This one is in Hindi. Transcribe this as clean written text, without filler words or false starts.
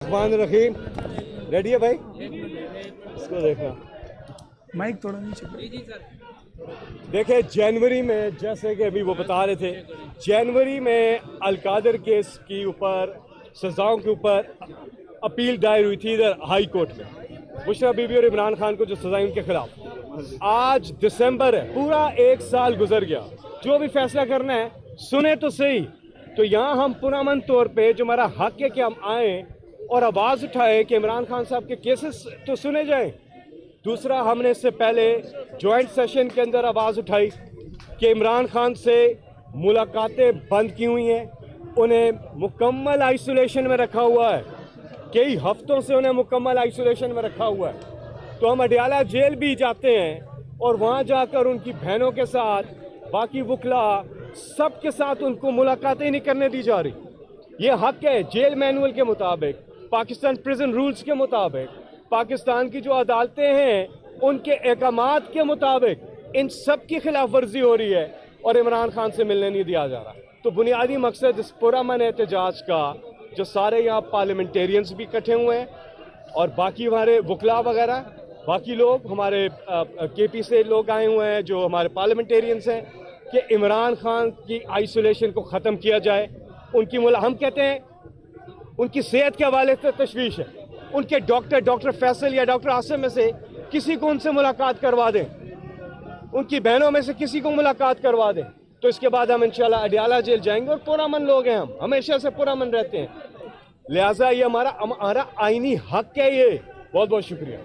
बिस्मिल्लाहिर्रहमानिर्रहीम। रेडी है भाई? इसको देखना, माइक थोड़ा नीचे। देखे जनवरी में, जैसे कि अभी वो बता रहे थे, जनवरी में अलकादर केस के ऊपर सजाओं के ऊपर अपील दायर हुई थी इधर हाई कोर्ट में, बुशरा बीबी और इमरान खान को जो सजाएं उनके खिलाफ। आज दिसंबर है, पूरा 1 साल गुजर गया। जो भी फैसला करना है सुने तो सही। तो यहाँ हम पुरअमन तौर पे जो हमारा हक है कि हम आए और आवाज़ उठाए कि इमरान खान साहब के केसेस तो सुने जाएं। दूसरा, हमने इससे पहले जॉइंट सेशन के अंदर आवाज़ उठाई कि इमरान खान से मुलाकातें बंद की हुई हैं, उन्हें मुकम्मल आइसोलेशन में रखा हुआ है, कई हफ्तों से उन्हें मुकम्मल आइसोलेशन में रखा हुआ है। तो हम अडयाला जेल भी जाते हैं और वहाँ जाकर उनकी बहनों के साथ, बाकी वकला सब के साथ उनको मुलाकातें नहीं करने दी जा रही। ये हक है जेल मैनुअल के मुताबिक, पाकिस्तान प्रिजन रूल्स के मुताबिक, पाकिस्तान की जो अदालतें हैं उनके अहकामात के मुताबिक इन सब की खिलाफ वर्जी हो रही है और इमरान खान से मिलने नहीं दिया जा रहा। तो बुनियादी मकसद इस पुरअमन एहतजाज का, जो सारे यहाँ पार्लियामेंटेरियंस भी इकट्ठे हुए हैं और बाकी हमारे वकला वगैरह, बाकी लोग हमारे केपी से लोग आए हुए हैं जो हमारे पार्लियामेंटेरियंस हैं, कि इमरान खान की आइसोलेशन को ख़त्म किया जाए। हम कहते हैं उनकी सेहत के हवाले से तशवीश है, उनके डॉक्टर फैसल या डॉक्टर आसिम में से किसी को उनसे मुलाकात करवा दें, उनकी बहनों में से किसी को मुलाकात करवा दें। तो इसके बाद हम इंशाल्लाह अडयाला जेल जाएंगे और पुरअमन लोग हैं, हम हमेशा से पुरअमन रहते हैं, लिहाजा ये हमारा आईनी हक है। ये बहुत बहुत शुक्रिया।